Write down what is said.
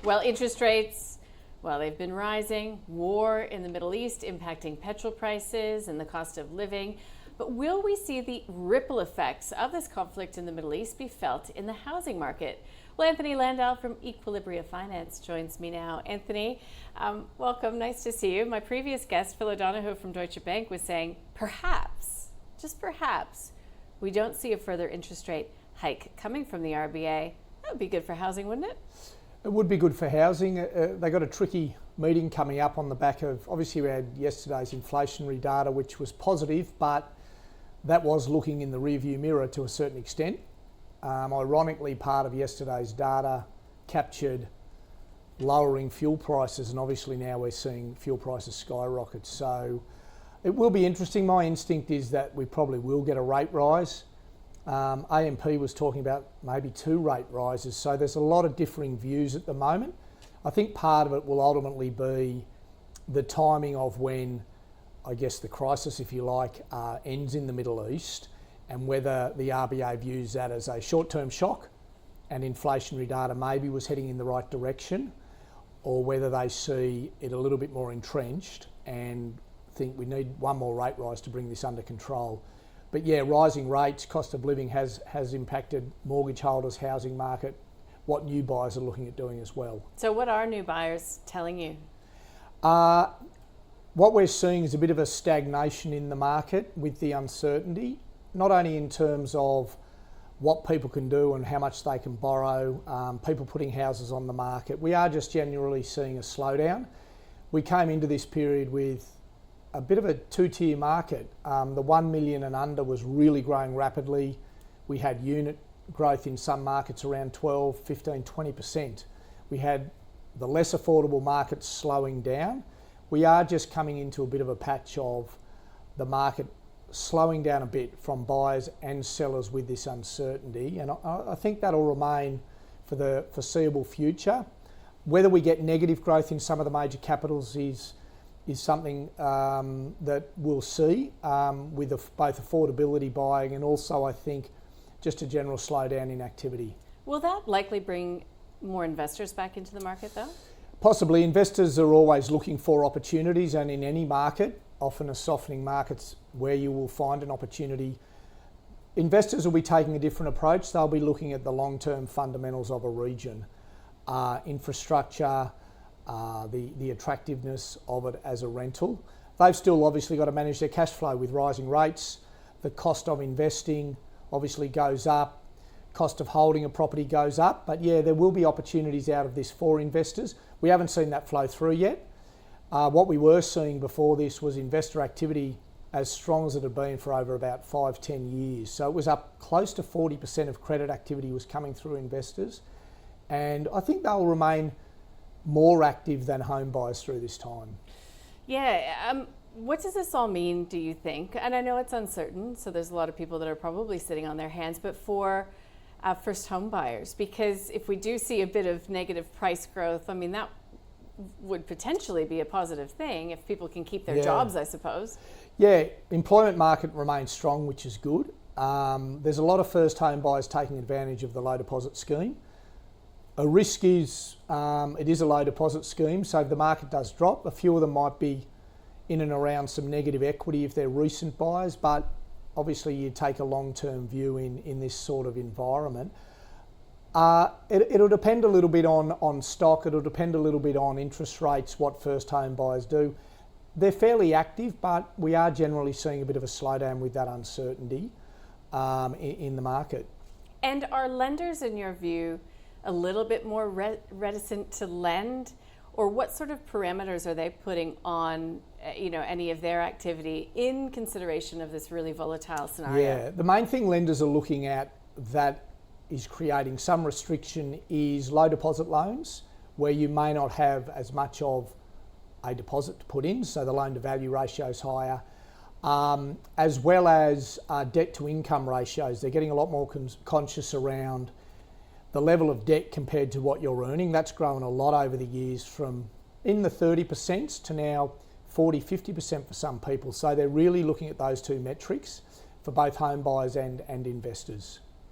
Well, interest rates, well, they've been rising. War in the Middle East impacting petrol prices and the cost of living. But will we see the ripple effects of this conflict in the Middle East be felt in the housing market? Well, Anthony Landahl from Equilibria Finance joins me now. Anthony, welcome. Nice to see you. My previous guest, Phil O'Donoghue from Deutsche Bank, was saying perhaps, just perhaps, we don't see a further interest rate hike coming from the RBA. That would be good for housing, wouldn't it? It would be good for housing. They got a tricky meeting coming up on the back of, obviously we had yesterday's inflationary data, which was positive, but that was looking in the rearview mirror to a certain extent. Ironically, part of yesterday's data captured lowering fuel prices, and obviously now we're seeing fuel prices skyrocket. So it will be interesting. My instinct is that we probably will get a rate rise. AMP was talking about maybe 2 rate rises, so there's a lot of differing views at the moment. I think part of it will ultimately be the timing of when, I guess, the crisis, if you like, ends in the Middle East, and whether the RBA views that as a short-term shock and inflationary data maybe was heading in the right direction, or whether they see it a little bit more entrenched and think we need one more rate rise to bring this under control. But yeah, rising rates, cost of living has impacted mortgage holders, housing market, what new buyers are looking at doing as well. So what are new buyers telling you? What we're seeing is a bit of a stagnation in the market with the uncertainty, not only in terms of what people can do and how much they can borrow, people putting houses on the market. We are just generally seeing a slowdown. We came into this period with a bit of a 2-tier market. The 1 million and under was really growing rapidly. We had unit growth in some markets around 12, 15, 20%. We had the less affordable markets slowing down. We are just coming into a bit of a patch of the market slowing down a bit from buyers and sellers with this uncertainty. And I think that'll remain for the foreseeable future. Whether we get negative growth in some of the major capitals is something that we'll see with both affordability buying and also, I think, just a general slowdown in activity. Will that likely bring more investors back into the market though? Possibly. Investors are always looking for opportunities, and in any market, often a softening market's where you will find an opportunity. Investors will be taking a different approach. They'll be looking at the long-term fundamentals of a region, infrastructure, the attractiveness of it as a rental. They've still obviously got to manage their cash flow with rising rates. The cost of investing obviously goes up. Cost of holding a property goes up. But yeah, there will be opportunities out of this for investors. We haven't seen that flow through yet. What we were seeing before this was investor activity as strong as it had been for over about 5-10 years. So it was up close to 40% of credit activity was coming through investors. And I think they'll remain more active than home buyers through this time. Yeah, what does this all mean, do you think? And I know it's uncertain, so there's a lot of people that are probably sitting on their hands, but for first home buyers, because if we do see a bit of negative price growth, I mean, that would potentially be a positive thing if people can keep their jobs, I suppose. Yeah, employment market remains strong, which is good. There's a lot of first home buyers taking advantage of the low deposit scheme. A risk is, it is a low deposit scheme, so if the market does drop, a few of them might be in and around some negative equity if they're recent buyers, but obviously you take a long-term view in this sort of environment. It'll depend a little bit on stock, it'll depend a little bit on interest rates, what first home buyers do. They're fairly active, but we are generally seeing a bit of a slowdown with that uncertainty in the market. And are lenders, in your view, a little bit more reticent to lend, or what sort of parameters are they putting on any of their activity in consideration of this really volatile scenario? Yeah, the main thing lenders are looking at that is creating some restriction is low deposit loans, where you may not have as much of a deposit to put in, so the loan to value ratio is higher, as well as debt to income ratios. They're getting a lot more conscious around the level of debt compared to what you're earning. That's grown a lot over the years, from in the 30% to now 40, 50% for some people. So they're really looking at those two metrics for both home buyers and investors.